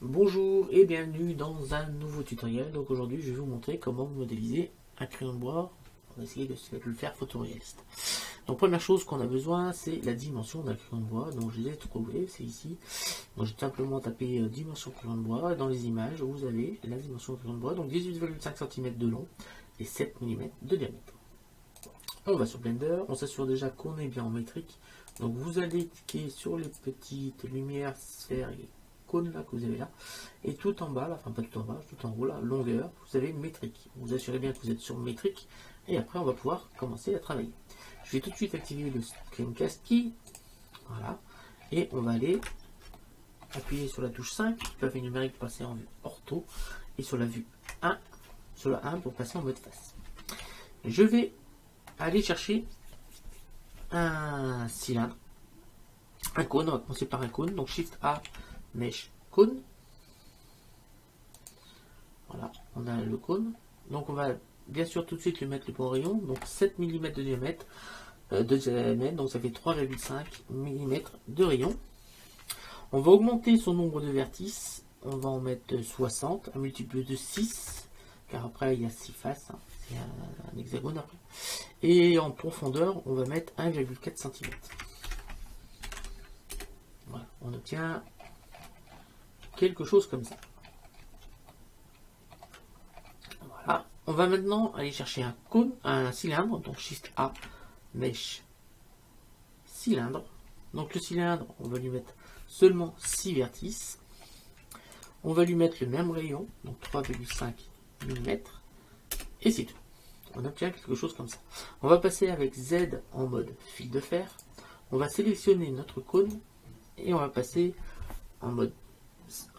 Bonjour et bienvenue dans un nouveau tutoriel. Donc aujourd'hui je vais vous montrer comment modéliser un crayon de bois. On va essayer de le faire photoréaliste. Donc première chose qu'on a besoin, c'est la dimension d'un crayon de bois. Donc je les ai trouvées, c'est ici. Donc j'ai simplement tapé dimension crayon de bois. Dans les images vous avez la dimension crayon de bois. Donc 18,5 cm de long et 7 mm de diamètre. On va sur Blender, on s'assure déjà qu'on est bien en métrique. Donc vous allez cliquer sur les petites lumières, sphères et cônes là que vous avez là. Et tout en bas, là, enfin pas tout en bas, tout en haut là, longueur, vous avez métrique. Vous assurez bien que vous êtes sur métrique. Et après on va pouvoir commencer à travailler. Je vais tout de suite activer le Screencast Key. Voilà. Et on va aller appuyer sur la touche 5, clavier numérique pour passer en vue ortho. Et sur la vue 1, sur la 1 pour passer en mode face. Je vais aller chercher un cylindre, un cône. On va commencer par un cône, donc Shift A, Mesh, cône. Voilà, on a le cône. Donc on va bien sûr tout de suite lui mettre le bon rayon, donc 7 mm de diamètre, donc ça fait 3,5 mm de rayon. On va augmenter son nombre de vertices, on va en mettre 60, un multiple de 6, car après il y a 6 faces, hein. C'est un hexagone après. Et en profondeur, on va mettre 1,4 cm. Voilà, on obtient quelque chose comme ça. Voilà, on va maintenant aller chercher un cône, un cylindre, donc Shift A, Mesh, cylindre. Donc le cylindre, on va lui mettre seulement 6 vertices. On va lui mettre le même rayon, donc 3,5 mm, et c'est tout. On obtient quelque chose comme ça. On va passer avec Z en mode fil de fer. On va sélectionner notre cône et on va passer en mode,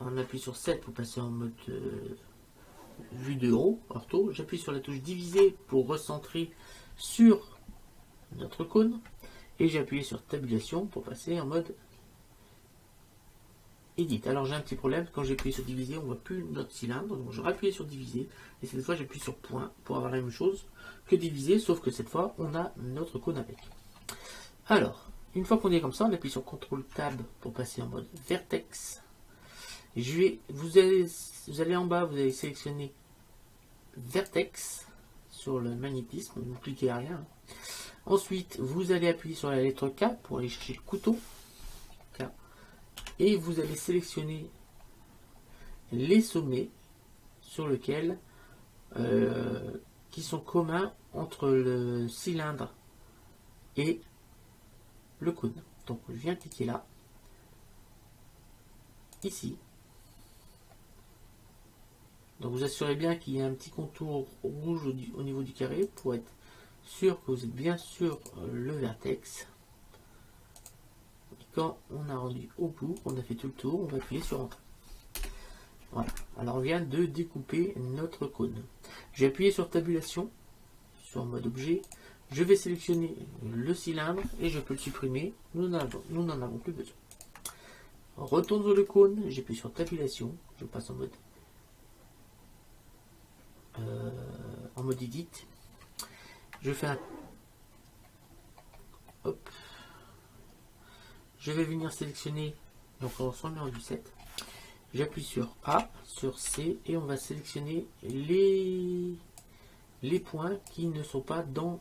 on appuie sur 7 pour passer en mode vue de haut, ortho. J'appuie sur la touche diviser pour recentrer sur notre cône et j'ai appuyé sur tabulation pour passer en mode Edit. Alors j'ai un petit problème, quand j'ai appuyé sur diviser, on ne voit plus notre cylindre, donc je rappuie sur diviser, et cette fois j'appuie sur point pour avoir la même chose que diviser, sauf que cette fois on a notre cône avec. Alors, une fois qu'on est comme ça, on appuie sur CTRL Tab pour passer en mode Vertex. Vous allez en bas, vous allez sélectionner Vertex sur le magnétisme, vous cliquez à rien. Ensuite, vous allez appuyer sur la lettre K pour aller chercher le couteau. Et vous allez sélectionner les sommets sur lesquels qui sont communs entre le cylindre et le cône. Donc je viens cliquer là, ici. Donc vous assurez bien qu'il y a un petit contour rouge au niveau du carré pour être sûr que vous êtes bien sur le vertex. Quand on a rendu au bout, on a fait tout le tour, on va appuyer sur Entrée. Voilà. Alors on vient de découper notre cône. J'ai appuyé sur tabulation, sur mode objet. Je vais sélectionner le cylindre et je peux le supprimer. Nous n'en avons plus besoin. On retourne sur le cône, j'appuie sur tabulation, je passe en mode edit. Je fais un hop. Je vais venir sélectionner, donc on se remet en vue 7. J'appuie sur A, sur C et on va sélectionner les points qui ne sont pas dans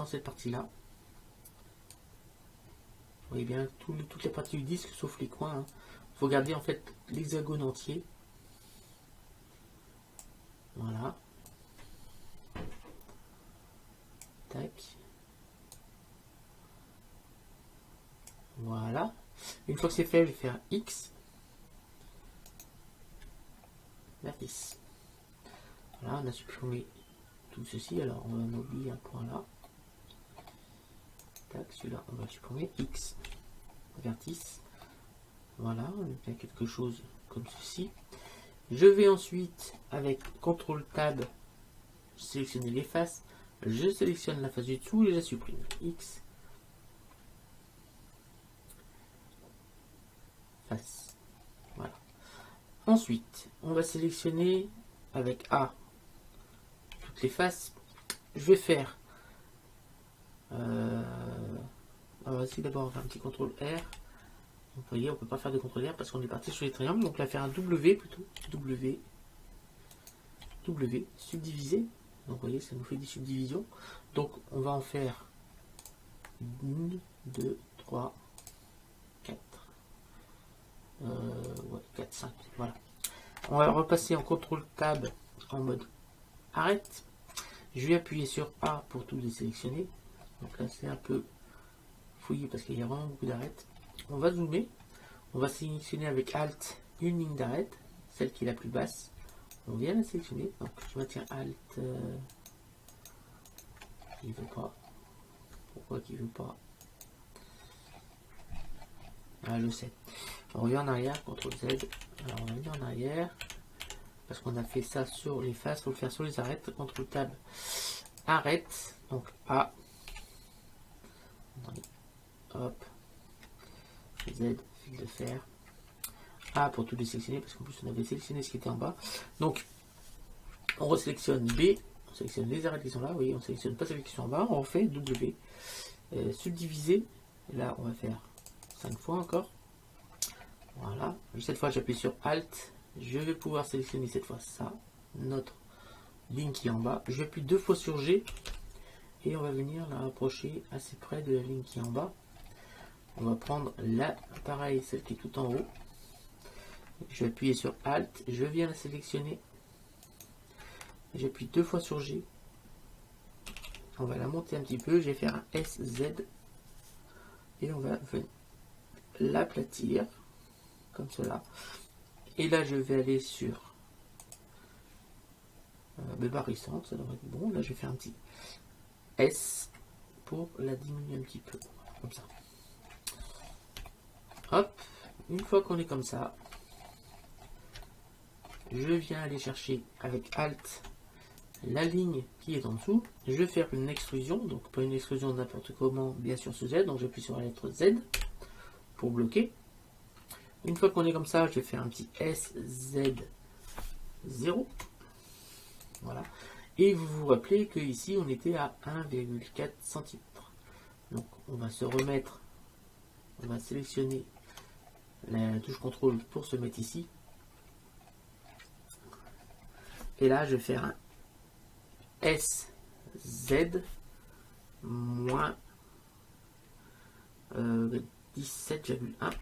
cette partie-là. Vous voyez bien toute la partie du disque sauf les coins. Hein. Il faut garder en fait l'hexagone entier. Voilà. Tac. Voilà. Une fois que c'est fait, je vais faire X. Vertice. Voilà, on a supprimé tout ceci. Alors, on va oublier un point là. Tac, celui-là, on va supprimer X. Vertice. Voilà, on a bien quelque chose comme ceci. Je vais ensuite, avec CTRL Tab, sélectionner les faces. Je sélectionne la face du dessous et je la supprime. X. Face. Voilà. Ensuite, on va sélectionner avec A toutes les faces. Je vais faire on va essayer d'abord faire un petit CTRL R vous voyez, on ne peut pas faire de contrôle R parce qu'on est parti sur les triangles. Donc, on va faire un W plutôt. W, subdivisé. Donc, vous voyez, ça nous fait des subdivisions. Donc, on va en faire 1, 2, 3, 4. Ouais, 4, 5. Voilà. On va repasser en contrôle tab en mode arrête. Je vais appuyer sur A pour tout désélectionner. Donc là, c'est un peu fouillé parce qu'il y a vraiment beaucoup d'arrêts. On va zoomer. On va sélectionner avec Alt une ligne d'arrêt, celle qui est la plus basse. On vient la sélectionner. Donc je maintiens Alt. Il veut pas. Pourquoi qu'il veut pas? Ah, je sais. On revient en arrière, CTRL Z. Alors on va venir en arrière. Parce qu'on a fait ça sur les faces, il faut le faire sur les arêtes. CTRL Tab. Arrête. Donc A. Hop. Z, fil de fer. A pour tout désélectionner, parce qu'en plus on avait sélectionné ce qui était en bas. Donc, on resélectionne B. On sélectionne les arêtes qui sont là. Oui, on sélectionne pas celles qui sont en bas. On fait W. Subdiviser. Et là, on va faire 5 fois encore. Voilà. Cette fois, j'appuie sur Alt. Je vais pouvoir sélectionner cette fois ça. Notre ligne qui est en bas. J'appuie 2 fois sur G. Et on va venir la rapprocher assez près de la ligne qui est en bas. On va prendre là, pareil, celle qui est tout en haut. Je vais appuyer sur Alt. Je viens la sélectionner. J'appuie 2 fois sur G. On va la monter un petit peu. Je vais faire un SZ. Et on va l'aplatir. Comme cela. Et là, je vais aller sur barre récente. Ça devrait être bon. Là, je vais faire un petit S pour la diminuer un petit peu. Comme ça. Hop. Une fois qu'on est comme ça, je viens aller chercher avec Alt la ligne qui est en dessous. Je vais faire une extrusion, donc pas une extrusion n'importe comment, bien sûr ce Z, donc j'appuie sur la lettre Z pour bloquer. Une fois qu'on est comme ça, je vais faire un petit SZ0. Voilà. Et vous vous rappelez que ici on était à 1,4 cm. Donc on va se remettre, on va sélectionner la touche contrôle pour se mettre ici. Et là, je vais faire un SZ moins 17,1.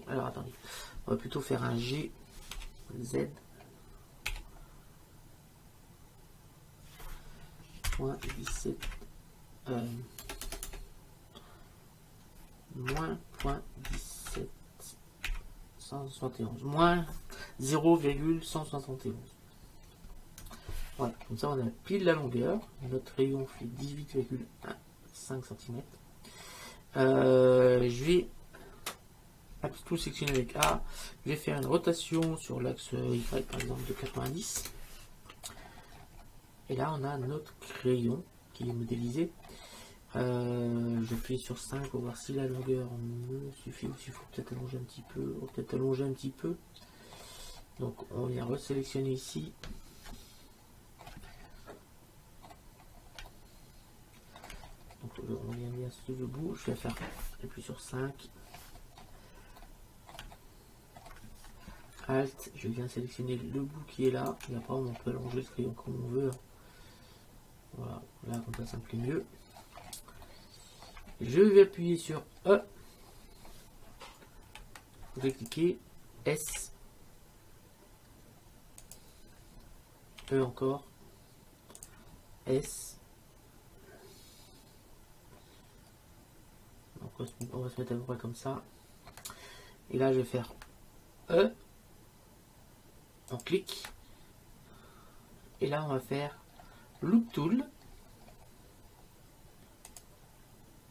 Alors attendez, on va plutôt faire un GZ moins 17 moins 0,17 171 moins 0,171. Voilà, comme ça on a pile la longueur. Notre rayon fait 18,5 cm. Je vais tout sectionner avec A. Je vais faire une rotation sur l'axe Y par exemple de 90. Et là on a notre crayon qui est modélisé. J'appuie sur 5 pour voir si la longueur me suffit ou s'il faut peut-être allonger un petit peu. On va peut-être allonger un petit peu. Donc on vient resélectionner ici. Donc on vient bien sur le bout. Je vais faire, j'appuie sur 5. Alt, je viens sélectionner le bout qui est là. Et après on peut allonger le crayon comme on veut. Voilà, là comme ça me plaît mieux. Je vais appuyer sur E. Je vais cliquer S. E encore. S. Donc on va se mettre à peu près comme ça. Et là je vais faire E. On clique. Et là on va faire Loop Tool.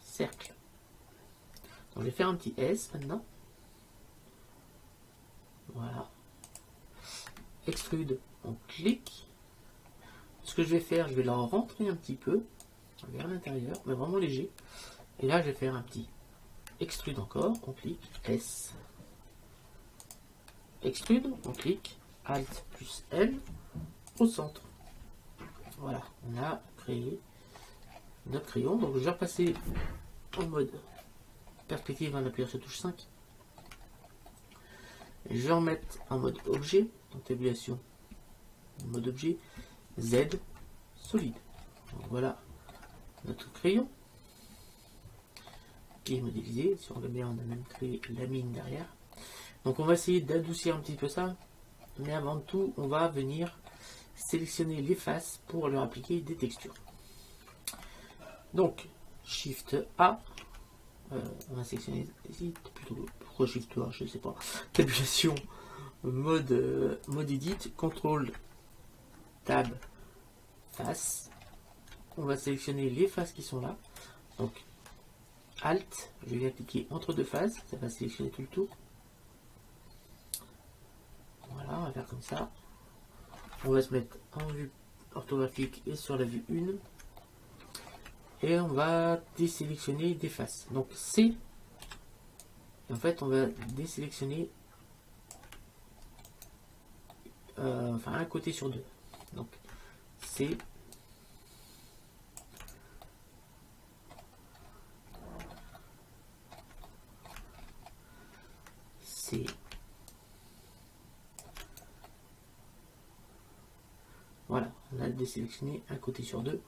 Cercle. Donc je vais faire un petit S maintenant. Voilà. Extrude. On clique. Ce que je vais faire, je vais la rentrer un petit peu vers l'intérieur, mais vraiment léger. Et là, je vais faire un petit extrude encore. On clique S. Extrude. On clique Alt plus L au centre. Voilà. On a créer notre crayon. Donc je vais repasser en mode perspective en appuyant sur touche 5. Je vais remettre en mode objet, donc tabulation, mode objet, Z, solide. Donc voilà notre crayon qui est modélisé. Si on le met, on a même créé la mine derrière. Donc on va essayer d'adoucir un petit peu ça, mais avant tout, on va venir sélectionner les faces pour leur appliquer des textures. Donc Shift A, on va sélectionner ici, plutôt pourquoi Shift A, je ne sais pas. Tabulation, mode edit, contrôle tab face. On va sélectionner les faces qui sont là. Donc Alt, je vais cliquer entre deux faces, ça va sélectionner tout le tour. Voilà, on va faire comme ça. On va se mettre en vue orthographique et sur la vue 1. Et on va désélectionner des faces. Donc C. Et en fait, on va désélectionner enfin un côté sur deux. Donc C. C. Voilà, on a désélectionné un côté sur deux.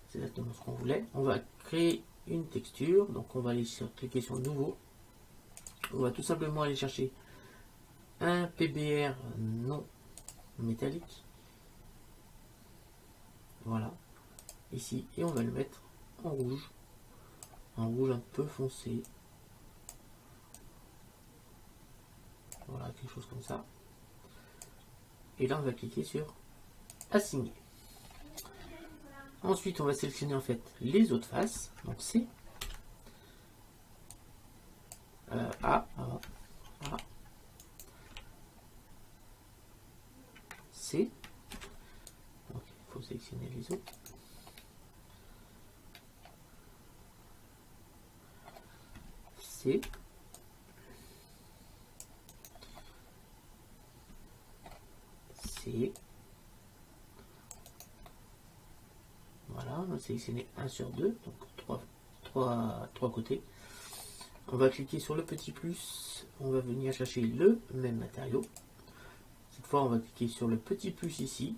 C'est exactement ce qu'on voulait. On va créer une texture. Donc on va aller cliquer sur nouveau. On va tout simplement aller chercher un PBR non métallique. Voilà. Ici. Et on va le mettre en rouge. En rouge un peu foncé. Voilà, quelque chose comme ça. Et là, on va cliquer sur assigner. Ensuite, on va sélectionner en fait les autres faces. Donc C. A. C. Donc, il faut sélectionner les autres. C. C. Voilà, on va sélectionner 1 sur 2, donc 3 côtés. On va cliquer sur le petit plus, on va venir chercher le même matériau. Cette fois, on va cliquer sur le petit plus ici,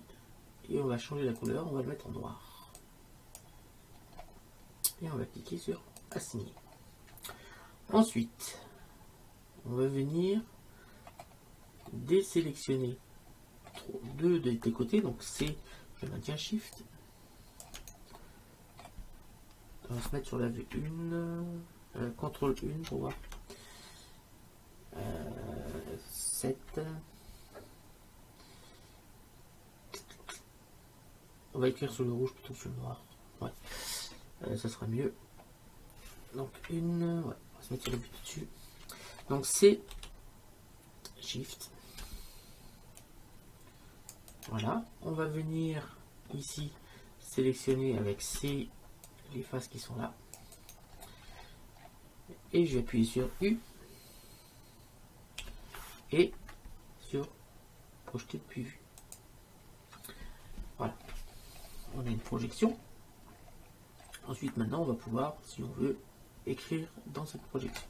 et on va changer la couleur, on va le mettre en noir. Et on va cliquer sur assigner. Ensuite, on va venir désélectionner deux des côtés, donc C, je maintiens Shift. On va se mettre sur la vue 1, contrôle 1 pour voir. 7. On va écrire sur le rouge plutôt que sur le noir. Ouais. Ça sera mieux. Donc une, ouais, on va se mettre sur le but dessus. Donc c'est Shift. Voilà. On va venir ici sélectionner avec C les faces qui sont là. Et je vais appuyer sur U. Et sur projeter depuis vue. Voilà. On a une projection. Ensuite, maintenant, on va pouvoir, si on veut, écrire dans cette projection.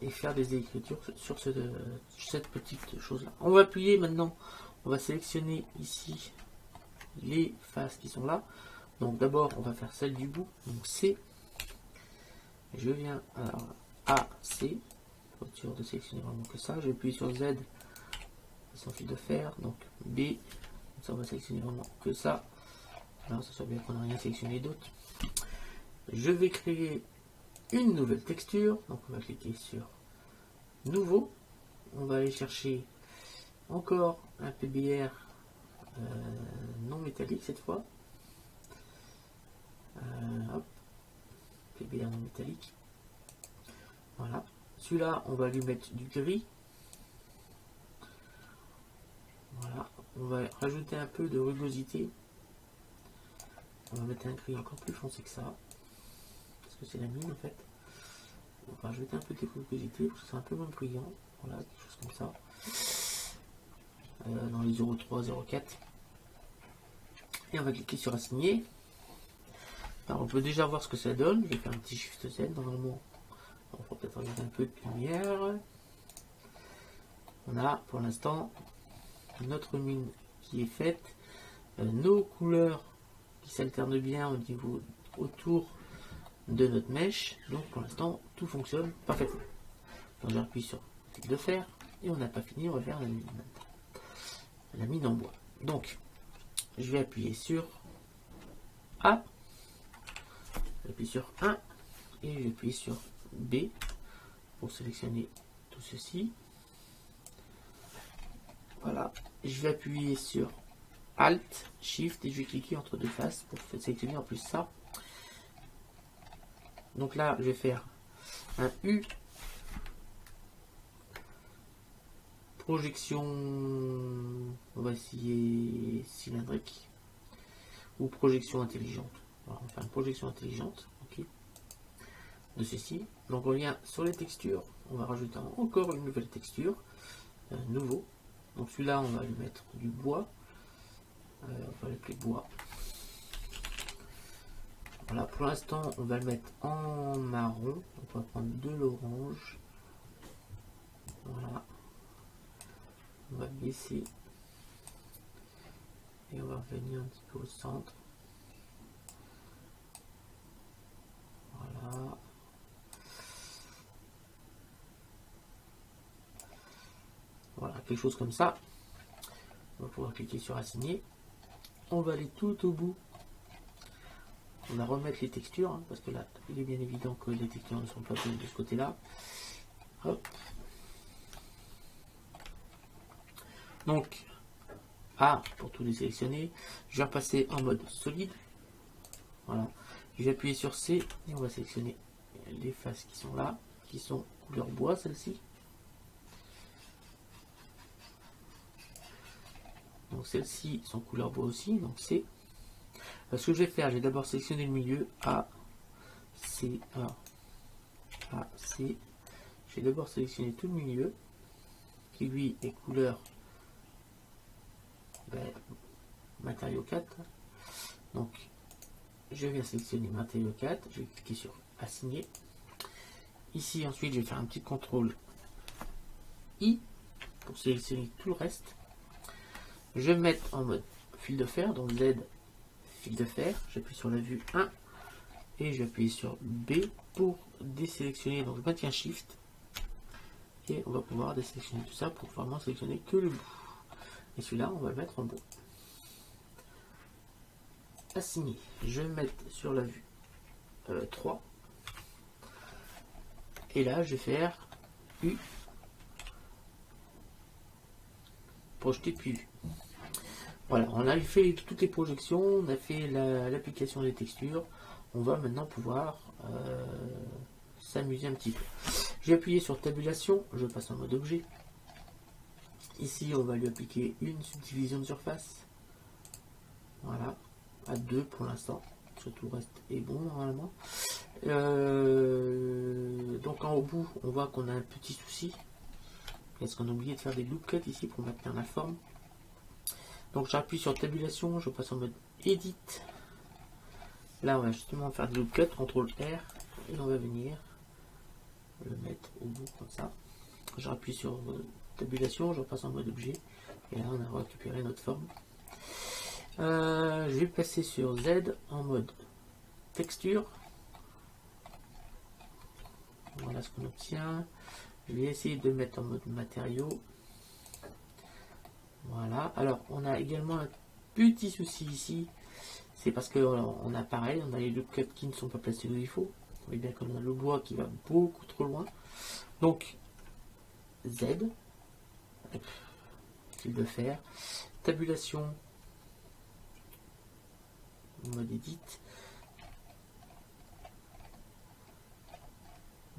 Et faire des écritures sur cette petite chose-là. On va appuyer maintenant, on va sélectionner ici les faces qui sont là. Donc d'abord, on va faire celle du bout. Donc C. Je viens à C. Pour être sûr de sélectionner vraiment que ça. Je vais appuyer sur Z. Sans fil de fer. Donc B. Ça, on va sélectionner vraiment que ça. Alors, ça soit bien qu'on n'a rien sélectionné d'autre. Je vais créer une nouvelle texture. Donc, on va cliquer sur Nouveau. On va aller chercher encore un PBR non métallique cette fois. Hop. PBR non métallique. Voilà. Celui-là, on va lui mettre du gris. Voilà. On va rajouter un peu de rugosité. On va mettre un gris encore plus foncé que ça. Parce que c'est la mine en fait. On va rajouter un peu de rugosité pour que ce soit un peu moins brillant. Voilà, quelque chose comme ça. Dans les 0,3, 0,4. Et on va cliquer sur assigner. Alors on peut déjà voir ce que ça donne. Je vais faire un petit Shift Z. Normalement, on va peut-être regarder un peu de lumière. On a pour l'instant notre mine qui est faite. Nos couleurs qui s'alternent bien au niveau autour de notre mèche. Donc pour l'instant, tout fonctionne parfaitement. Donc j'appuie sur clic de fer et on n'a pas fini. On va faire la mine en bois. Donc je vais appuyer sur A. J'appuie sur 1 et je vais appuyer sur B pour sélectionner tout ceci. Voilà, je vais appuyer sur Alt, Shift et je vais cliquer entre deux faces pour sélectionner en plus ça. Donc là, je vais faire un U, projection, on va essayer cylindrique ou projection intelligente. Alors, on va faire une projection intelligente, ok, de ceci. Donc on vient sur les textures, on va rajouter encore une nouvelle texture, nouveau. Donc celui-là, on va lui mettre du bois. On va l'appeler bois. Voilà, pour l'instant, on va le mettre en marron. On va prendre de l'orange. Voilà. On va baisser. Et on va revenir un petit peu au centre. Voilà. Voilà, quelque chose comme ça. On va pouvoir cliquer sur assigner. On va aller tout au bout. On va remettre les textures, hein, parce que là, il est bien évident que les textures ne sont pas bonnes de ce côté-là. Hop. Donc, A pour tout les sélectionner. Je vais repasser en mode solide. Voilà. Je vais appuyer sur C et on va sélectionner les faces qui sont là, qui sont couleur bois, celle-ci. Donc celles-ci sont couleur bois aussi, donc C. Ce que je vais faire, je vais d'abord sélectionner le milieu A, C, A, C. Je vais d'abord sélectionner tout le milieu, qui lui est couleur matériau 4. Donc je viens sélectionner matériau 4, je vais cliquer sur assigner. Ici ensuite je vais faire un petit contrôle I pour sélectionner tout le reste. Je vais me mettre en mode fil de fer, donc Z, fil de fer. J'appuie sur la vue 1 et je vais appuyer sur B pour désélectionner. Donc je maintiens Shift et on va pouvoir désélectionner tout ça pour vraiment sélectionner que le bout. Et celui-là, on va le mettre en bois. Assigner. Je vais me mettre sur la vue 3 et là je vais faire U, projeter puis vue. Voilà, on a fait toutes les projections, on a fait l'application des textures. On va maintenant pouvoir s'amuser un petit peu. Je vais appuyer sur tabulation, je passe en mode objet. Ici, on va lui appliquer une subdivision de surface. Voilà, à 2 pour l'instant. Tout le reste est bon normalement. Donc en haut bout, on voit qu'on a un petit souci. Est-ce qu'on a oublié de faire des loop cuts ici pour maintenir la forme? Donc j'appuie sur tabulation, je passe en mode edit. Là on va justement faire des loop cuts, CTRL R, et on va venir le mettre au bout comme ça. Je rappuie sur tabulation, je repasse en mode objet, et là on a récupéré notre forme. Je vais passer sur Z en mode texture. Voilà ce qu'on obtient. Je vais essayer de mettre en mode matériaux. Voilà, alors on a également un petit souci ici, c'est parce que on a pareil, on a les loop cuts qui ne sont pas placés où il faut. Vous voyez bien qu'on a le bois qui va beaucoup trop loin. Donc Z, fil de fer, tabulation, mode edit.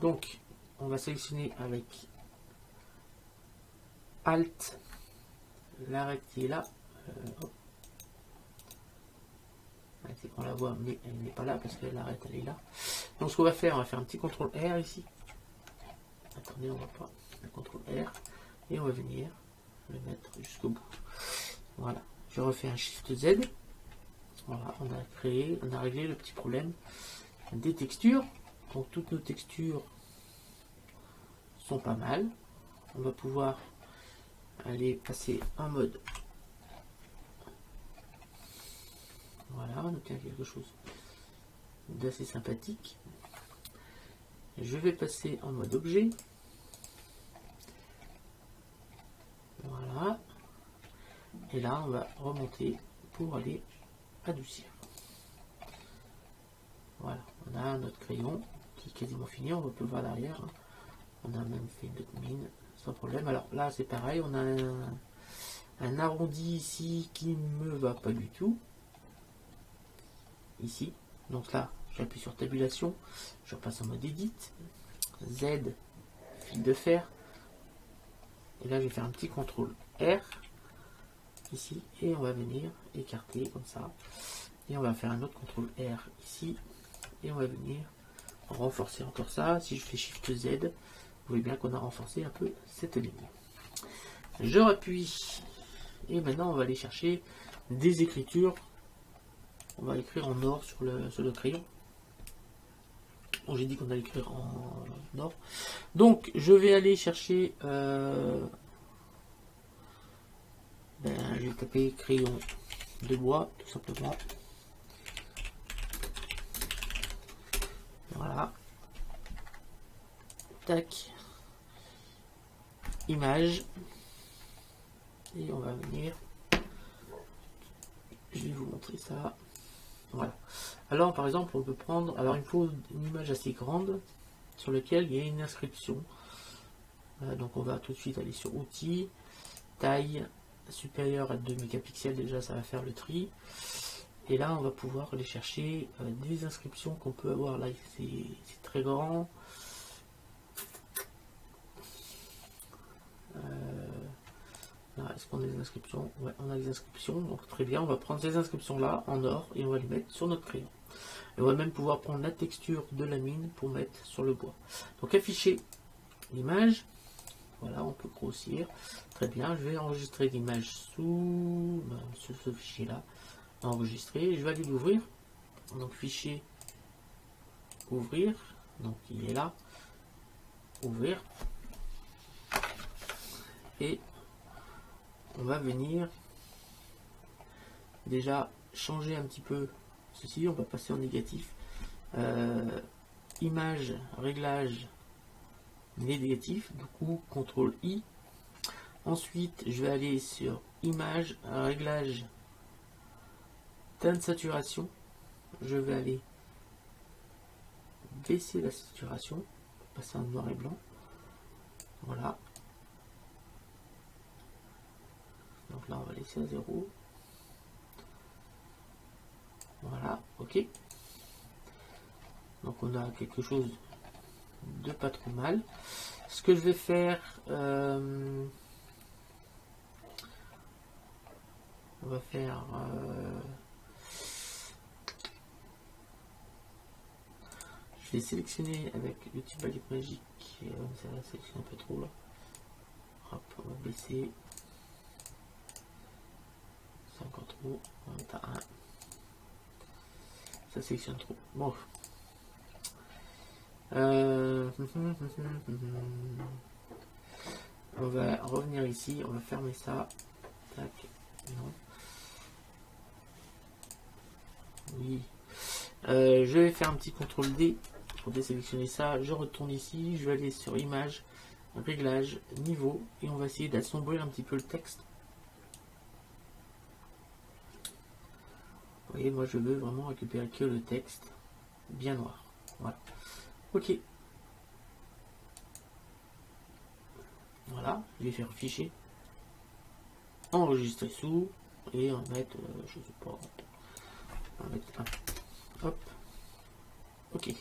Donc on va sélectionner avec Alt. L'arrêt qui est là, c'est qu'on la voit, mais elle n'est pas là parce que l'arrêt elle est là. Donc ce qu'on va faire, on va faire un petit CTRL R ici. Attendez, on va pas. Un CTRL R et on va venir le mettre jusqu'au bout. Voilà. Je refais un Shift Z Voilà, on a réglé le petit problème des textures. Donc toutes nos textures sont pas mal. On va pouvoir aller passer en mode. Voilà, on obtient quelque chose d'assez sympathique. Je vais passer en mode objet. Voilà. Et là, on va remonter pour aller adoucir. Voilà, on a notre crayon qui est quasiment fini. On peut voir l'arrière. On a même fait une autre mine sans problème. Alors là, c'est pareil. On a un arrondi ici qui ne me va pas du tout. Ici. Donc là, j'appuie sur tabulation. Je repasse en mode edit. Z, fil de fer. Et là, je vais faire un petit contrôle R. Ici. Et on va venir écarter comme ça. Et on va faire un autre contrôle R ici. Et on va venir renforcer encore ça. Si je fais Shift Z, vous voyez bien qu'on a renforcé un peu cette ligne. Je rappuie. Et maintenant, on va aller chercher des écritures. On va écrire en or sur le crayon. Bon, j'ai dit qu'on allait écrire en or. Donc, je vais aller chercher... je vais taper crayon de bois, tout simplement. Voilà. Tac. Image. Et on va venir. Je vais vous montrer ça. Voilà. Alors, par exemple, on peut prendre... Alors, il faut une image assez grande sur laquelle il y a une inscription. Donc, on va tout de suite aller sur Outils, Taille, supérieure à 2 mégapixels. Déjà, ça va faire le tri. Et là, on va pouvoir aller chercher des inscriptions qu'on peut avoir. Là, c'est très grand. Est-ce qu'on a des inscriptions? Ouais, on a des inscriptions. Donc, très bien. On va prendre ces inscriptions-là en or et on va les mettre sur notre crayon. Et on va même pouvoir prendre la texture de la mine pour mettre sur le bois. Donc, afficher l'image. Voilà, on peut grossir. Très bien. Je vais enregistrer l'image sous ce fichier-là. Enregistrer. Je vais aller l'ouvrir. Donc, fichier, ouvrir. Donc, il est là. Ouvrir. Et on va venir déjà changer un petit peu ceci. On va passer en négatif. Image, réglage, négatif. Du coup, CTRL I. Ensuite, je vais aller sur image, réglage, teinte de saturation. Je vais aller baisser la saturation. Passer en noir et blanc. Voilà. Donc là, on va laisser à 0. Voilà, ok. Donc on a quelque chose de pas trop mal. Ce que je vais faire, on va faire... je vais sélectionner avec l'outil baguette magique. Ça va sélectionner un peu trop là. Hop, on va baisser. C'est encore trop. On va mettre à 1. Ça sélectionne trop. Bon. On va revenir ici. On va fermer ça. Tac. Non. Oui. Je vais faire un petit CTRL D pour désélectionner ça. Je retourne ici. Je vais aller sur image, réglage, niveau. Et on va essayer d'assombrir un petit peu le texte. Vous voyez, moi je veux vraiment récupérer que le texte bien noir. Voilà. Ok. Voilà, je vais faire fichier, enregistrer sous, et on va mettre, je sais pas, on va mettre un. Hop. Ok.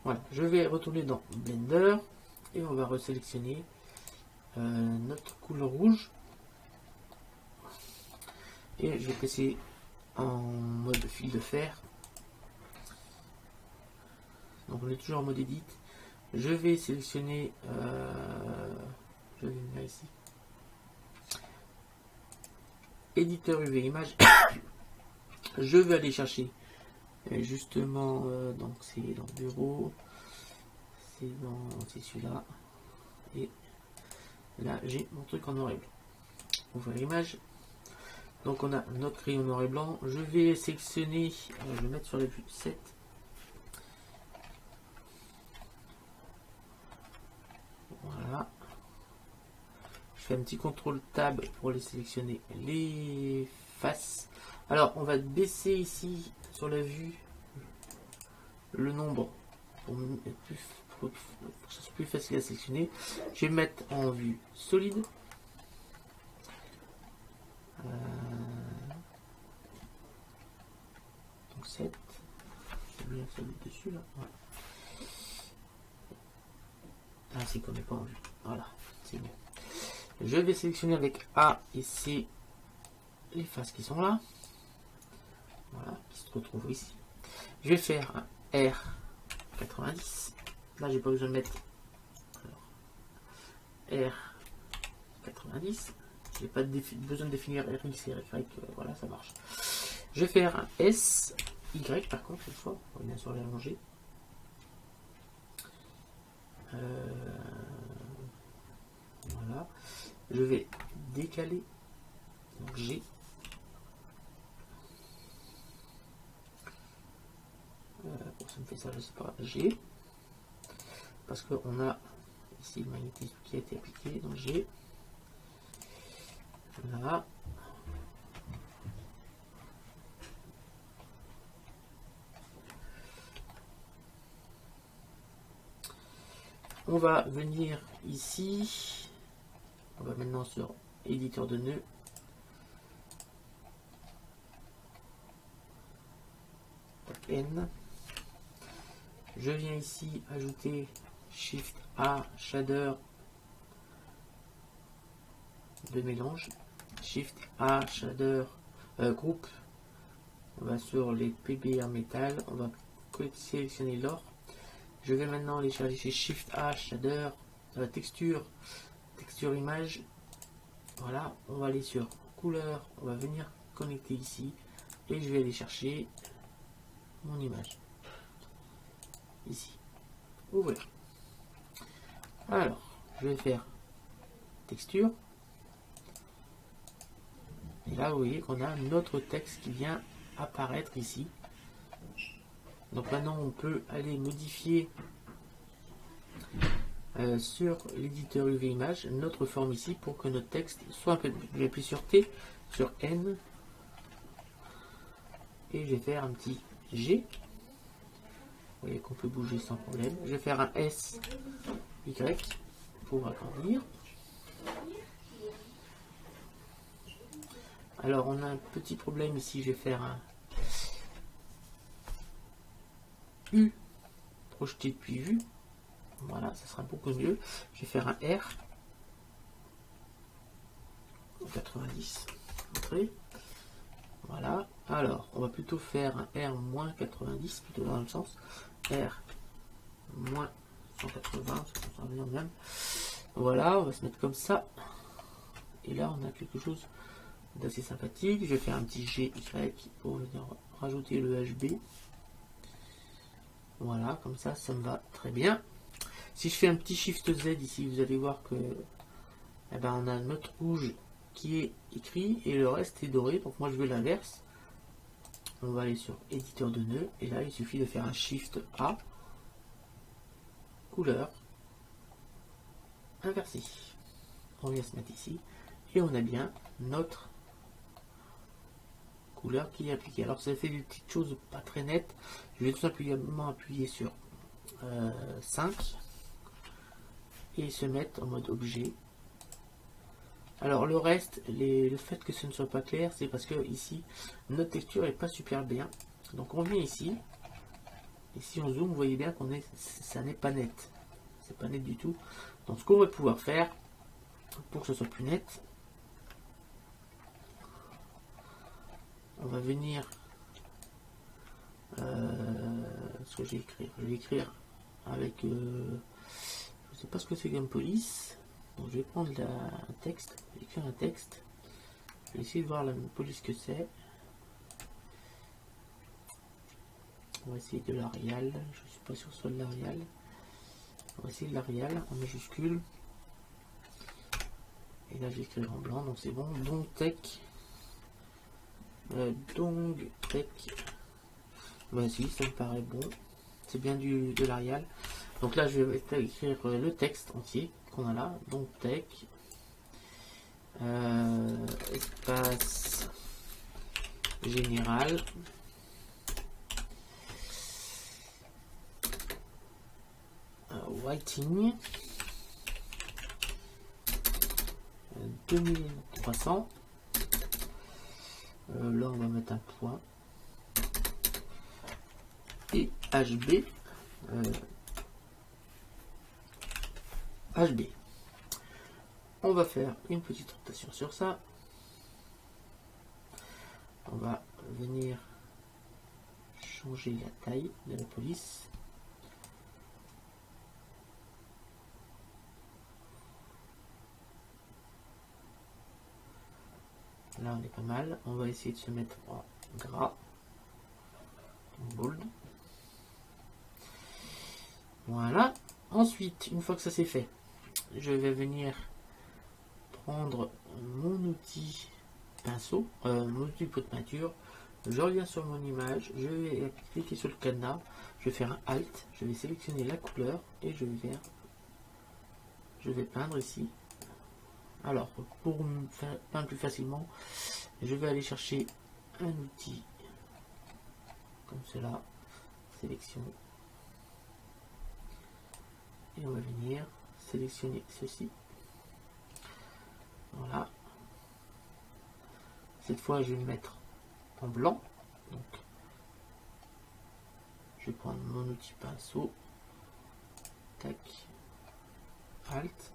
Voilà, je vais retourner dans Blender, et on va resélectionner notre couleur rouge. Et je vais passer en mode fil de fer. Donc on est toujours en mode edit. Je vais sélectionner, je vais venir ici, éditeur UV image. Je vais aller chercher justement, donc c'est dans le bureau, c'est celui-là, et là j'ai mon truc en noir et blanc. Ouvrir l'image. Donc on a notre crayon noir et blanc. Je vais sélectionner, je vais mettre sur la vue 7. Voilà. Je fais un petit contrôle tab pour les sélectionner les faces. Alors on va baisser ici sur la vue le nombre pour que ce soit plus facile à sélectionner. Je vais mettre en vue solide. Donc 7. J'ai bien celui dessus là. Voilà. Ah, c'est qu'on n'est pas en vue. Voilà, c'est bon. Je vais sélectionner avec A et C les faces qui sont là. Voilà, qui se retrouvent ici. Je vais faire un R90. Là, j'ai pas besoin de mettre R90. J'ai pas besoin de définir RX et RY. Voilà, ça marche. Je vais faire un SY par contre, cette fois. On va bien sûr l'allonger. Voilà. Je vais décaler. Donc G. Pour ça me fait ça, je sais pas. G. Parce qu'on a ici le magnétisme qui a été appliqué. Donc G. Voilà. On va venir ici. On va maintenant sur éditeur de nœuds. N. Je viens ici ajouter Shift A shader de mélange. Shift A shader groupe. On va sur les PBR métal. On va sélectionner l'or. Je vais maintenant aller chercher Shift A shader texture image. Voilà, on va aller sur couleur, on va venir connecter ici et je vais aller chercher mon image ici. Ouvrir. Alors, je vais faire texture. Et là, vous voyez qu'on a notre texte qui vient apparaître ici. Donc maintenant, on peut aller modifier sur l'éditeur UV Image notre forme ici pour que notre texte soit un peu plus. Je vais appuyer sur T, sur N, et je vais faire un petit G. Vous voyez qu'on peut bouger sans problème. Je vais faire un S, Y pour agrandir. Alors on a un petit problème ici, je vais faire un U projeté depuis vue. Voilà, ça sera beaucoup mieux. Je vais faire un R 90. Entrée. Voilà. Alors, on va plutôt faire un R 90, plutôt dans le sens. R 180, ça va bien même. Voilà, on va se mettre comme ça. Et là, on a quelque chose d'assez sympathique. Je vais faire un petit GY pour venir rajouter le HB. Voilà, comme ça, ça me va très bien. Si je fais un petit Shift Z ici, vous allez voir que eh ben, on a notre rouge qui est écrit et le reste est doré. Donc moi je veux l'inverse. On va aller sur éditeur de nœuds et là il suffit de faire un Shift A, couleur, inversé. On vient se mettre ici et on a bien notre couleur qui est appliquée. Alors ça fait des petites choses pas très nettes. Je vais tout simplement appuyer sur 5 et se mettre en mode objet. Alors le reste, le fait que ce ne soit pas clair, c'est parce que ici notre texture est pas super bien. Donc on vient ici et si on zoome, vous voyez bien qu'on est, ça n'est pas net. C'est pas net du tout. Donc ce qu'on va pouvoir faire pour que ce soit plus net, on va venir ce que j'ai écrit. Je vais écrire avec je sais pas ce que c'est comme police. Donc je vais prendre un texte, écrire un texte. Je vais essayer de voir la police que c'est. On va essayer de l'Arial. Je suis pas sûr que ce soit de l'Arial. On va essayer de l'Arial en majuscule. Et là, j'écris en blanc, donc c'est bon. Dongtech. Dongtech. Vas-y, ça me paraît bon. C'est bien de l'Arial. Donc là, je vais écrire le texte entier qu'on a là. Dongtech. Espace général. Whiting. 2300. Là, on va mettre un point. Et HB. HB. On va faire une petite rotation sur ça. On va venir changer la taille de la police. Là, on est pas mal. On va essayer de se mettre en gras, en bold. Voilà. Ensuite, une fois que ça c'est fait, je vais venir prendre mon outil pinceau, mon outil pot de peinture. Je reviens sur mon image, je vais cliquer sur le cadenas, je vais faire un Alt, je vais sélectionner la couleur et je vais peindre ici. Alors, pour me faire peindre plus facilement, je vais aller chercher un outil comme cela, sélection, et on va venir sélectionner ceci. Voilà. Cette fois, je vais le mettre en blanc. Donc, je vais prendre mon outil pinceau. Tac. Alt.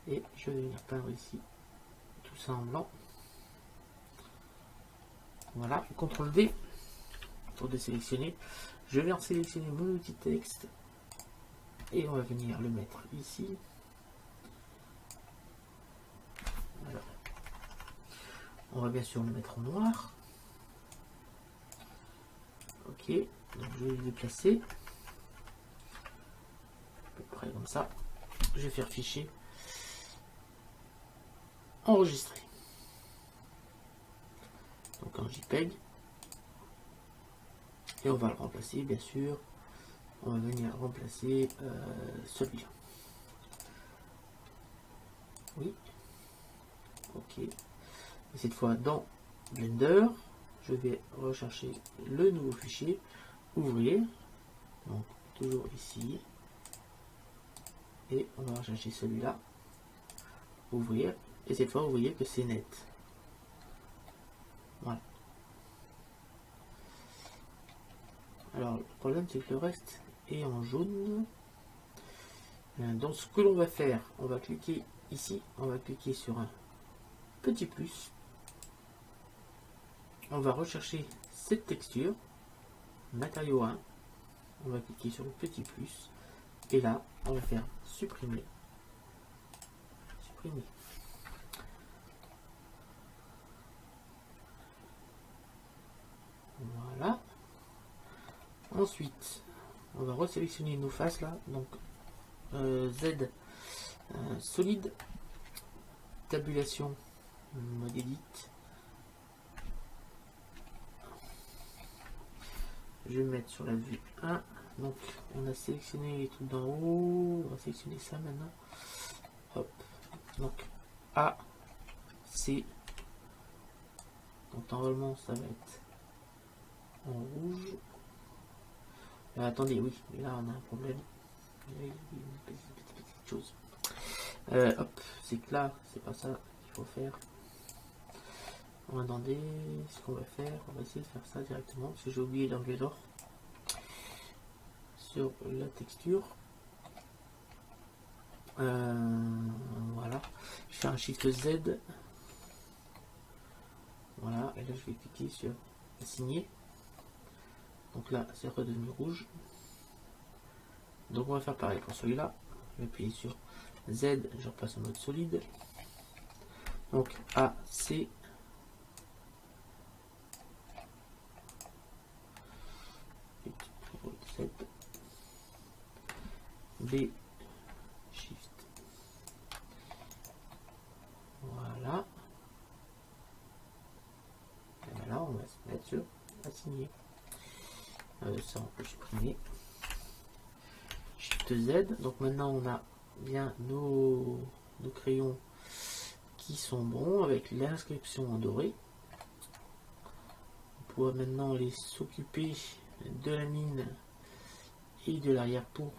Et je vais venir peindre ici tout ça en blanc. Voilà. CTRL D pour désélectionner. Je vais en sélectionner mon outil texte. Et on va venir le mettre ici. Alors, on va bien sûr le mettre en noir. Ok, donc je vais le déplacer. À peu près comme ça. Je vais faire fichier. Enregistrer. Donc en JPEG. Et on va le remplacer, bien sûr. On va venir remplacer celui-là. Oui. Ok. Et cette fois dans Blender, je vais rechercher le nouveau fichier, ouvrir. Donc toujours ici. Et on va rechercher celui-là, ouvrir. Et cette fois, vous voyez que c'est net. Voilà. Alors le problème c'est que le reste est en jaune. Donc ce que l'on va faire, on va cliquer ici, on va cliquer sur un petit plus. On va rechercher cette texture, matériau 1. On va cliquer sur le petit plus. Et là, on va faire supprimer. Supprimer. Voilà. Ensuite, on va resélectionner nos faces là. Donc Z solide, tabulation, mode edit. Je vais mettre sur la vue 1. Donc on a sélectionné les trucs d'en haut. On va sélectionner ça maintenant. Hop. Donc A, C. Donc normalement ça va être en rouge. Attendez, oui, là on a un problème. Il y a une petite chose. Hop, c'est que là, c'est pas ça qu'il faut faire. On va demander ce qu'on va faire. On va essayer de faire ça directement parce que j'ai oublié d'enlever l'or sur la texture. Voilà, je fais un Shift Z. Voilà, et là je vais cliquer sur assigner. Donc là, c'est redevenu rouge. Donc on va faire pareil pour celui-là. Je vais appuyer sur Z, je repasse en mode solide. Donc A, C. B, Shift. Voilà. Et ben là, on va se mettre sur assigner. Ça, on peut supprimer. Shift Z. Donc maintenant, on a bien nos crayons qui sont bons avec l'inscription en doré. On pourra maintenant aller s'occuper de la mine et de l'arrière pour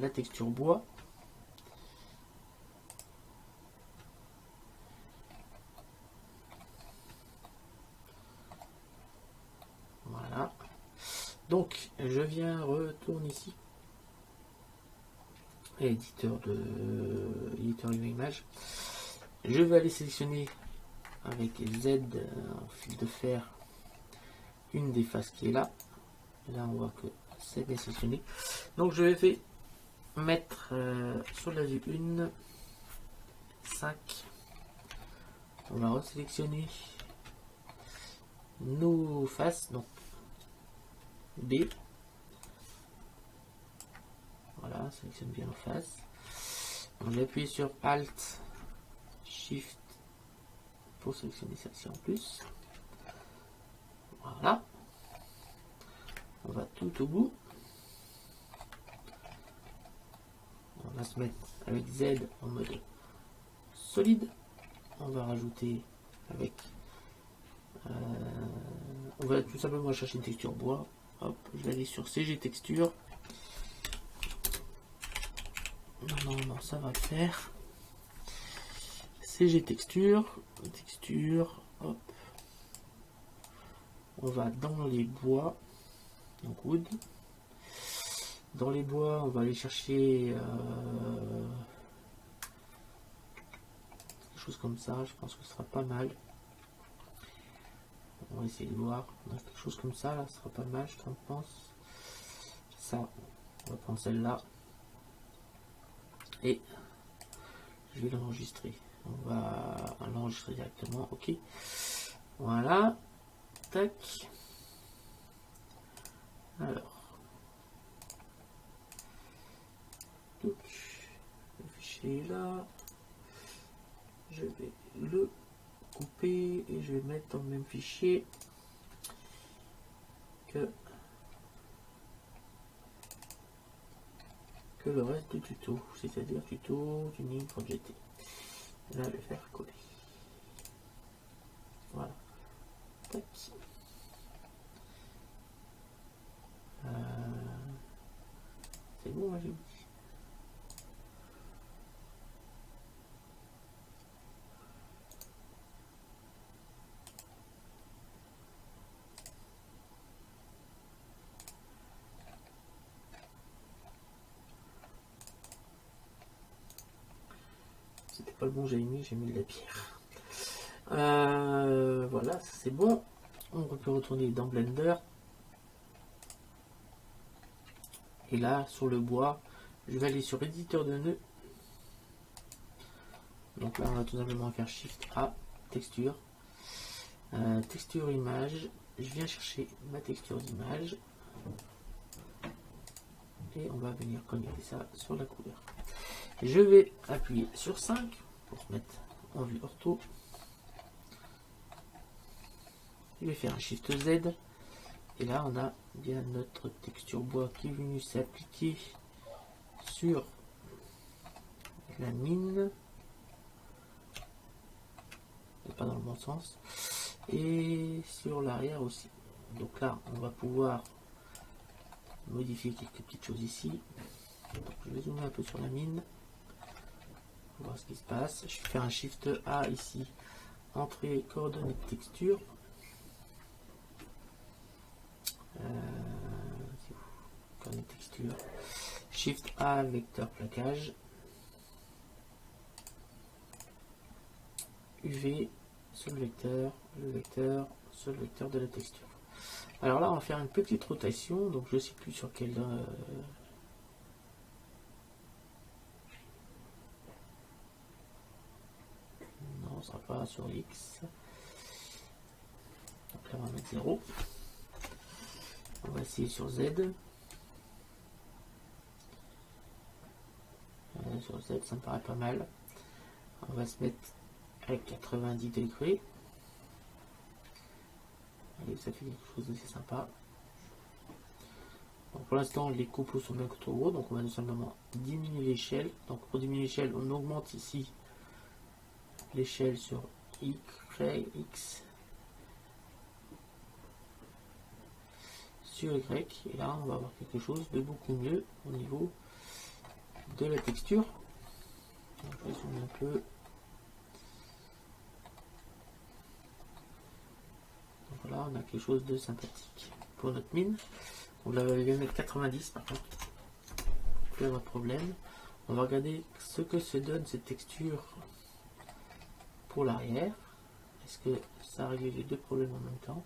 la texture bois. Voilà. Donc je viens retourner ici. Éditeur image. Je vais aller sélectionner avec Z en fil de fer une des faces qui est là. Là on voit que c'est bien sélectionné. Donc je vais mettre sur la vue 1 5. On va resélectionner nos faces, donc B. Voilà, sélectionne bien nos faces. On va appuyer sur Alt Shift pour sélectionner celle-ci en plus. Voilà. On va tout au bout. On va se mettre avec Z en mode solide. On va rajouter avec... on va tout simplement chercher une texture bois. Hop, je vais aller sur CG texture. Non, ça va le faire. CG texture, hop. On va dans les bois, donc wood. Dans les bois, on va aller chercher quelque chose comme ça. Je pense que ce sera pas mal. On va essayer de voir. Donc, quelque chose comme ça, là, ce sera pas mal, je pense. Ça, on va prendre celle-là. Et je vais l'enregistrer. On va l'enregistrer directement. Ok. Voilà. Tac. Alors. Donc, le fichier est là. Je vais le couper et je vais mettre dans le même fichier que le reste du tuto, c'est-à-dire tuto tuning projeté. Là, je vais faire coller. Voilà. Tac. C'est bon, hein, j'ai dit. C'était pas le bon, j'ai mis de la pierre. Voilà, c'est bon. On peut retourner dans Blender. Et là, sur le bois, je vais aller sur éditeur de nœuds. Donc là, on va tout simplement faire Shift A, texture. Texture image. Je viens chercher ma texture d'image. Et on va venir connecter ça sur la couleur. Je vais appuyer sur 5 pour se mettre en vue ortho. Je vais faire un Shift Z. Et là, on a bien notre texture bois qui est venue s'appliquer sur la mine. Et pas dans le bon sens. Et sur l'arrière aussi. Donc là, on va pouvoir modifier quelques petites choses ici. Donc, je vais zoomer un peu sur la mine. Pour voir ce qui se passe. Je vais faire un Shift A ici. Entrée coordonnées texture. Texture. Shift A, vecteur plaquage. UV sur le vecteur, sur le vecteur de la texture. Alors là, on va faire une petite rotation. Donc je ne sais plus sur quel. Non, on ne sera pas sur X. Donc là, on va mettre 0. On va essayer sur Z. sur Z, ça me paraît pas mal. On va se mettre à 90 degrés. Allez, ça fait quelque chose d'assez sympa. Donc pour l'instant, les copeaux sont bien trop gros, donc on va tout simplement diminuer l'échelle. Donc pour diminuer l'échelle, on augmente ici l'échelle sur X sur Y, et là on va avoir quelque chose de beaucoup mieux au niveau de la texture. Donc, je vais zoomer un peu. Donc voilà, on a quelque chose de sympathique pour notre mine. On va mettre 90 par contre, plus de problème. On va regarder ce que se donne cette texture pour l'arrière. Est-ce que ça règle les deux problèmes en même temps?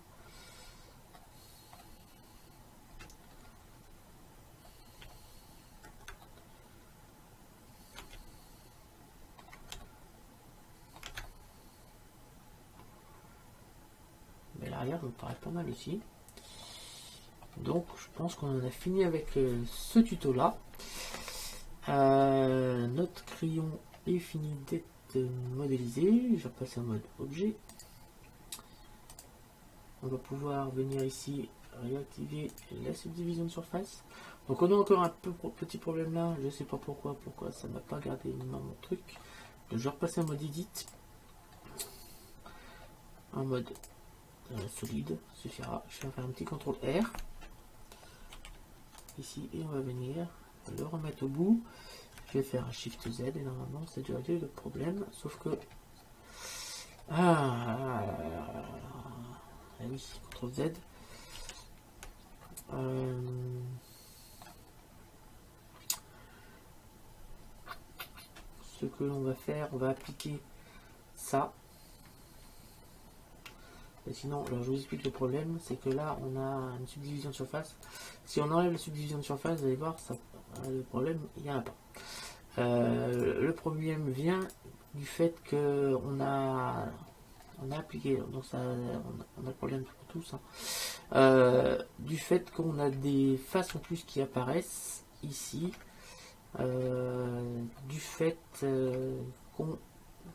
Mais l'arrière me paraît pas mal aussi. Donc je pense qu'on en a fini avec ce tuto là. Notre crayon est fini d'être modélisé. Je vais passer en mode objet. On va pouvoir venir ici réactiver la subdivision de surface. Donc on a encore un petit problème là, je sais pas pourquoi ça m'a pas gardé mon truc. Donc je vais repasser en mode edit, en mode solide, suffira. Je vais faire un petit contrôle R ici et on va venir le remettre au bout. Je vais faire un Shift Z et normalement c'est déjà réglé le problème, sauf que oui, CTRL Z. Ce que l'on va faire, on va appliquer ça. Et sinon, alors je vous explique le problème, c'est que là on a une subdivision de surface. Si on enlève la subdivision de surface, vous allez voir, ça, le problème, il n'y en a pas. Le problème vient du fait que on a appliqué, donc ça, on a le problème pour tous, hein. Du fait qu'on a des faces en plus qui apparaissent ici, du fait qu'on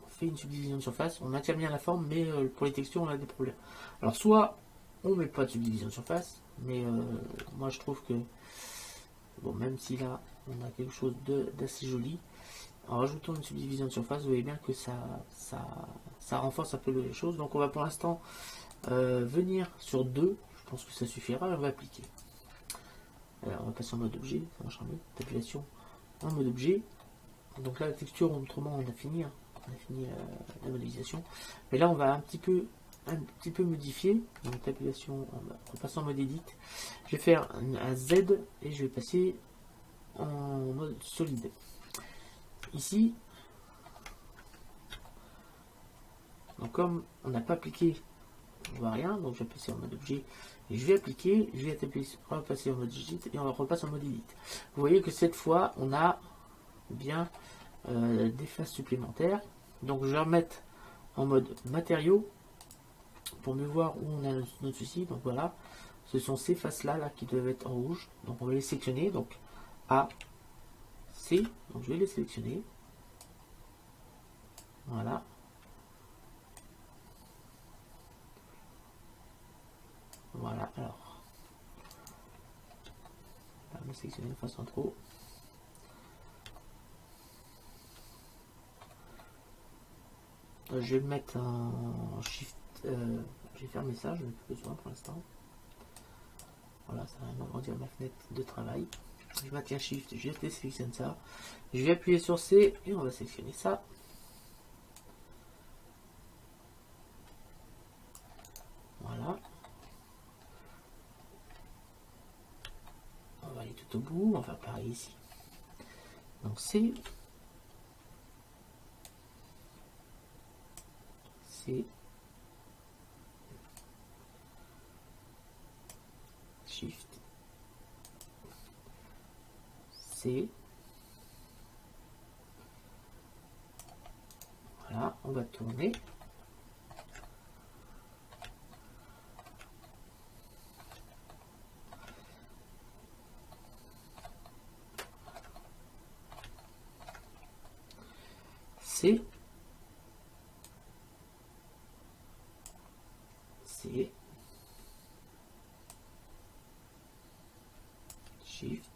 fait une subdivision de surface, on maintient bien la forme, mais pour les textures on a des problèmes. Alors soit on met pas de subdivision de surface, mais moi je trouve que bon, même si là on a quelque chose d'assez joli, en rajoutant une subdivision de surface, vous voyez bien que ça renforce un peu les choses. Donc on va pour l'instant venir sur 2, je pense que ça suffira, et on va appliquer. Alors on va passer en mode objet, ça marchera mieux, tabulation en mode objet. Donc là la texture, autrement on a fini, hein. On a fini la modélisation. Mais là on va un petit peu modifier. Donc tabulation, on passe en mode edit. Je vais faire un Z et je vais passer en mode solide. Ici, donc comme on n'a pas appliqué, on voit rien, donc je vais passer en mode objet et je vais appliquer, je vais repasser en mode edit et on va repasser en mode edit. Vous voyez que cette fois on a bien des faces supplémentaires. Donc je vais remettre en mode matériaux pour mieux voir où on a notre souci. Donc voilà, ce sont ces faces là qui doivent être en rouge. Donc on va les sélectionner. Donc A, C, donc je vais les sélectionner. Voilà. Voilà, alors. On va me sélectionner de façon trop. Je vais le mettre en Shift. J'ai fermé ça, je n'ai plus besoin pour l'instant. Voilà, ça va m'agrandir ma fenêtre de travail. Je maintiens Shift, je sélectionne ça. Je vais appuyer sur C et on va sélectionner ça. Voilà. On va aller tout au bout, on va faire pareil ici. Donc C. C. Shift. C. Voilà, on va tourner. C, C, Shift,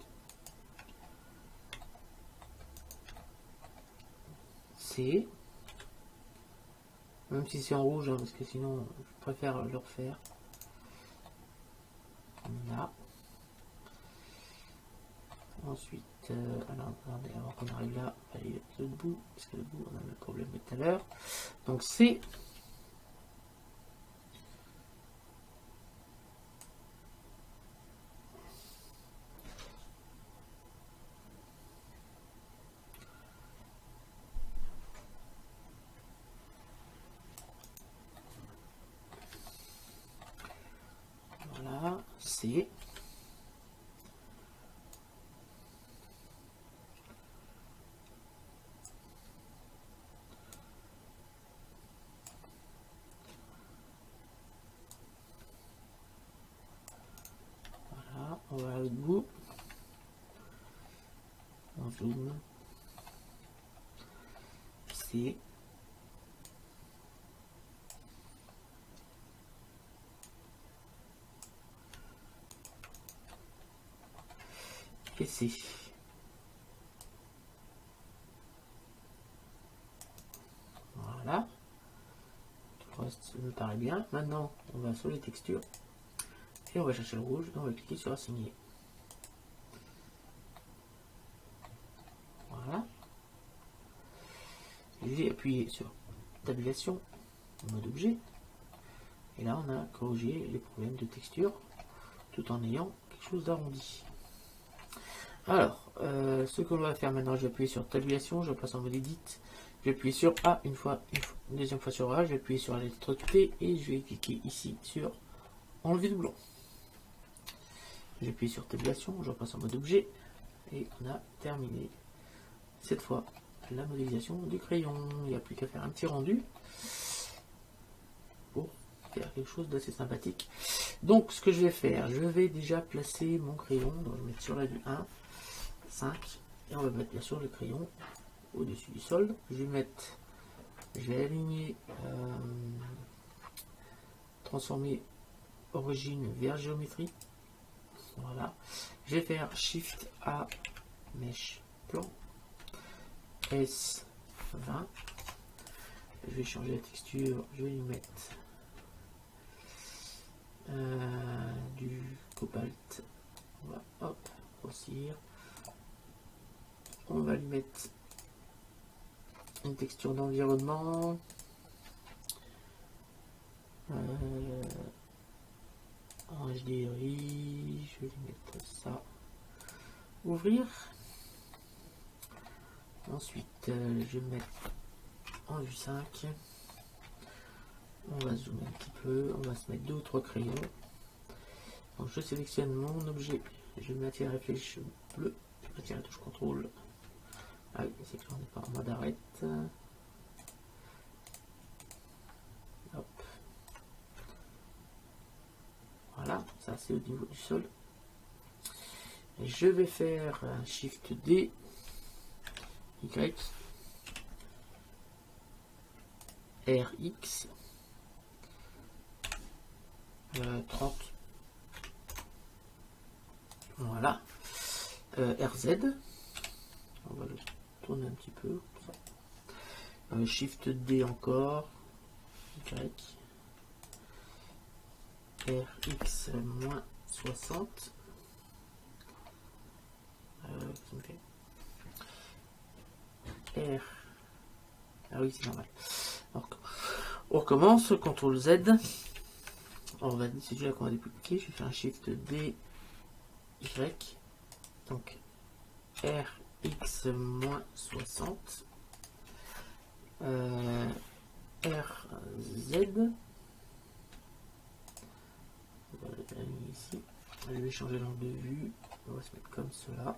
C, même si c'est en rouge, hein, parce que sinon je préfère le refaire. Là. Ensuite, alors attendez, avant qu'on arrive là, on va aller le bout, parce que le bout on a le problème de tout à l'heure. Donc C, voilà, C, voilà, on va à l'autre bout, on zoome, C, et C. Voilà. Tout le reste me paraît bien. Maintenant, on va sur les textures. Et on va chercher le rouge. Et on va cliquer sur assigner. Voilà. J'ai appuyé sur tabulation, mode objet. Et là, on a corrigé les problèmes de texture tout en ayant quelque chose d'arrondi. Alors, ce que l'on va faire maintenant, je vais appuyer sur tabulation, je passe en mode edit. Je vais appuyer sur A une deuxième fois sur A, je vais appuyer sur la lettre T et je vais cliquer ici sur enlever doublon. J'appuie sur tabulation, je repasse en mode objet et on a terminé cette fois la modélisation du crayon. Il n'y a plus qu'à faire un petit rendu pour faire quelque chose d'assez sympathique. Donc ce que je vais faire, je vais déjà placer mon crayon, donc je vais mettre sur la vue 1, 5 et on va mettre bien sûr le crayon au-dessus du sol. Je vais aligner, transformer origine vers géométrie. Voilà. Je vais faire Shift A, mèche plan, S20. Je vais changer la texture. Je vais lui mettre du cobalt. On va hop grossir. On va lui mettre une texture d'environnement. En HDRI, je vais lui mettre ça. Ouvrir. Ensuite, je vais mettre en vue 5. On va zoomer un petit peu. On va se mettre 2 ou 3 crayons. Donc, je sélectionne mon objet. Je vais mettre la flèche bleue. Je vais mettre la touche contrôle. Ah oui, c'est que l'on n'est pas en mode arrête. Hop. Voilà, ça c'est au niveau du sol. Et je vais faire un Shift D, Y, RX, 30. Voilà. RZ. On va le tourner un petit peu. Shift D encore. Y. RX moins 60. R. Ah oui, c'est normal. Alors, on recommence, CTRL Z. On va c'est celui-là qu'on va dupliquer. Je vais faire un Shift D, Y. Donc RX moins 60. RZ. On va l'aligner ici. Je vais changer l'angle de vue. On va se mettre comme cela.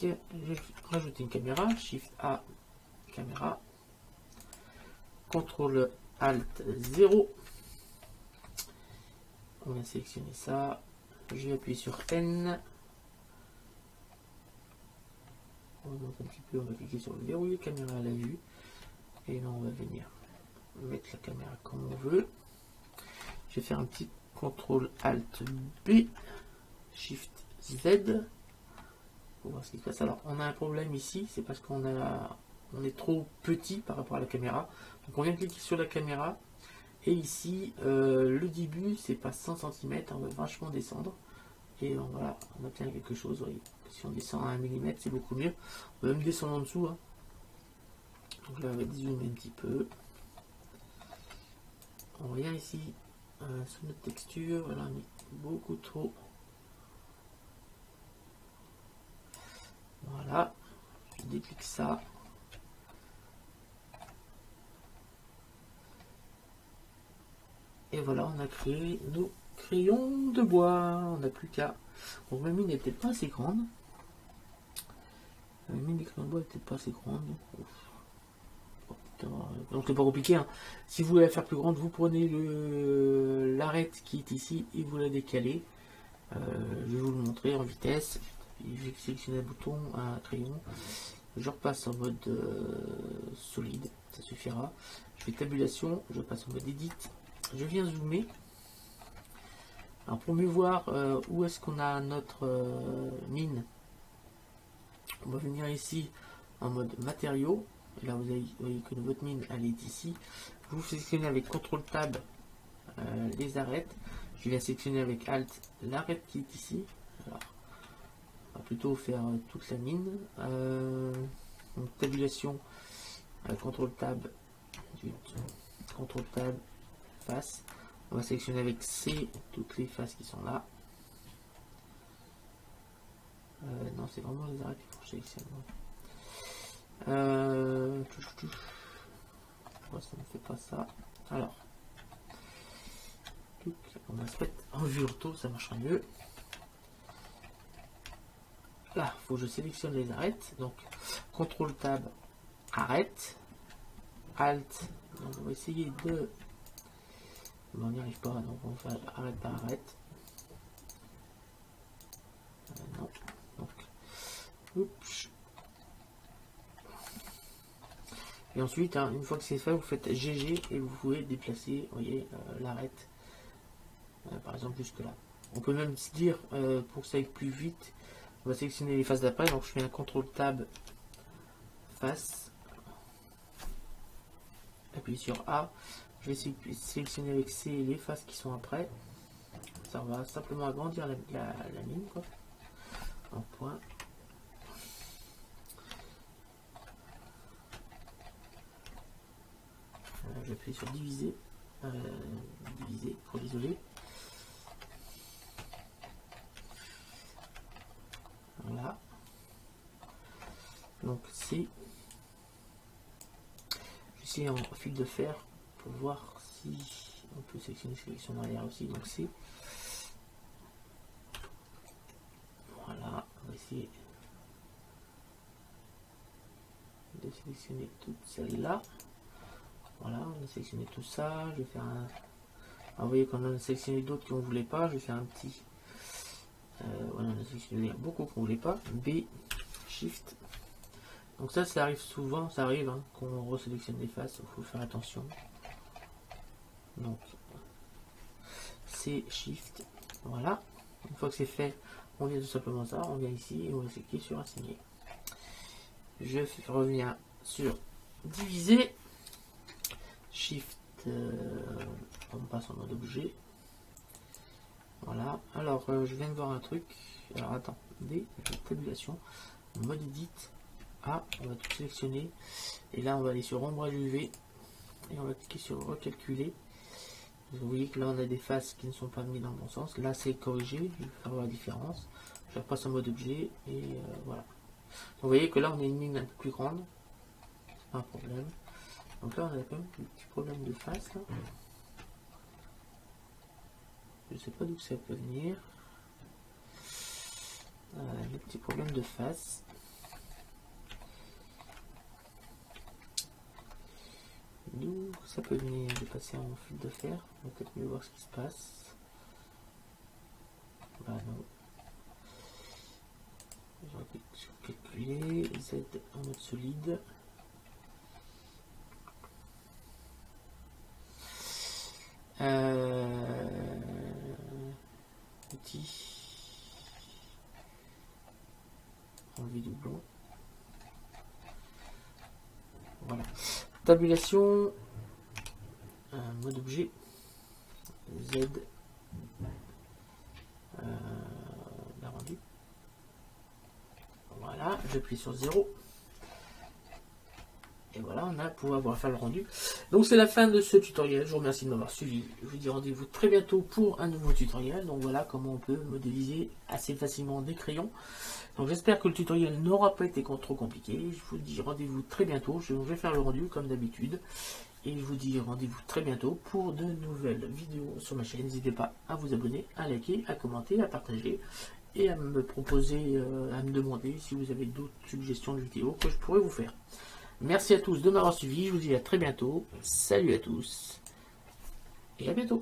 Je vais rajouter une caméra. Shift A, caméra. CTRL Alt 0. On va sélectionner ça. Je vais appuyer sur N. On va monter un petit peu, on va cliquer sur le verrouiller caméra à la vue. Et là on va venir mettre la caméra comme on veut. Je vais faire un petit CTRL ALT B, SHIFT Z pour voir ce qui se passe. Alors on a un problème ici, c'est parce qu'on est trop petit par rapport à la caméra. Donc on vient cliquer sur la caméra et ici le début c'est pas 100 cm, on va vachement descendre et voilà, on obtient quelque chose. Voyez. Si on descend à 1 mm c'est beaucoup mieux. On va même descendre en dessous. Hein. Donc là on va dézoomer un petit peu. On revient ici sur notre texture, voilà, on est beaucoup trop. Voilà, je déclique ça. Et voilà, on a créé nos crayons de bois. On n'a plus qu'à. Donc ma mine n'est peut-être pas assez grande. La mine des crayons de bois n'est peut-être pas assez grande. Donc c'est pas compliqué. Hein. Si vous voulez la faire plus grande, vous prenez l'arête qui est ici et vous la décalez. Je vais vous le montrer en vitesse. Je vais sélectionner un bouton, un crayon. Je repasse en mode solide, ça suffira. Je fais tabulation, je passe en mode edit. Je viens zoomer. Alors pour mieux voir où est-ce qu'on a notre mine, on va venir ici en mode matériaux. Et là vous voyez que votre mine elle est ici. Vous sélectionnez avec CTRL Tab les arêtes. Je viens sélectionner avec Alt l'arête qui est ici. Alors, on va plutôt faire toute la mine. Donc, tabulation, CTRL Tab, CTRL Tab, face. On va sélectionner avec C toutes les faces qui sont là. Non, c'est vraiment les arêtes qu'il faut sélectionner. Pourquoi ça ne fait pas ça? Alors, on va se mettre en vue ortho, ça marchera mieux. Là, il faut que je sélectionne les arêtes. Donc, CTRL Tab, arrête, Alt. Donc, on va essayer de. Mais on n'y arrive pas, donc on va faire arrête par arrête. Non. Donc, oups. Et ensuite, hein, une fois que c'est fait, vous faites GG et vous pouvez déplacer, vous voyez, l'arête. Par exemple, jusque là. On peut même se dire, pour que ça aille plus vite, on va sélectionner les faces d'après. Donc, je fais un CTRL Tab face. Appuie sur A. Je vais sélectionner avec C les faces qui sont après. Ça va simplement agrandir la mine, quoi. En point. J'appuie sur diviser. Diviser pour l'isoler. Voilà. Donc c'est en fil de fer pour voir si on peut sélectionner sélection arrière aussi. Donc c'est voilà, on va essayer de sélectionner toutes celles-là. Voilà, on a sélectionné tout ça. Je vais faire un. Alors, vous voyez qu'on a sélectionné d'autres qu'on ne voulait pas. Je vais faire un petit. Voilà, on a sélectionné beaucoup qu'on ne voulait pas. B, Shift. Donc ça arrive souvent, ça arrive hein, qu'on resélectionne les faces, il faut faire attention. Donc c'est Shift, voilà. Une fois que c'est fait, on vient tout simplement ça, on vient ici et on va cliquer sur assigner. Je reviens sur diviser, Shift, on passe en mode objet. Voilà, alors je viens de voir un truc, alors attends, des tabulations, mode edit. Ah, on va tout sélectionner et là on va aller sur ombrage UV et on va cliquer sur recalculer. Vous voyez que là on a des faces qui ne sont pas mises dans le bon sens. Là c'est corrigé, je vais faire la différence. Je repasse en mode objet et voilà. Donc, vous voyez que là on a une mine un peu plus grande, c'est pas un problème. Donc là on a quand même un petit problème de face. Là. Je sais pas d'où ça peut venir. Un petit problème de face. D'où ça peut venir de passer en fil de fer. On va peut-être mieux voir ce qui se passe. Bah non. calculer Z en mode solide. Petit. Enlever doublon. Voilà. Tabulation. Mode objet. Z. La rendu. Voilà, j'appuie sur 0. Et voilà, on a pour avoir fait le rendu. Donc c'est la fin de ce tutoriel. Je vous remercie de m'avoir suivi. Je vous dis rendez-vous très bientôt pour un nouveau tutoriel. Donc voilà comment on peut modéliser assez facilement des crayons. Donc j'espère que le tutoriel n'aura pas été trop compliqué. Je vous dis rendez-vous très bientôt. Je vais faire le rendu comme d'habitude. Et je vous dis rendez-vous très bientôt pour de nouvelles vidéos sur ma chaîne. N'hésitez pas à vous abonner, à liker, à commenter, à partager. Et à me proposer, à me demander si vous avez d'autres suggestions de vidéos que je pourrais vous faire. Merci à tous de m'avoir suivi, je vous dis à très bientôt, salut à tous, et à bientôt.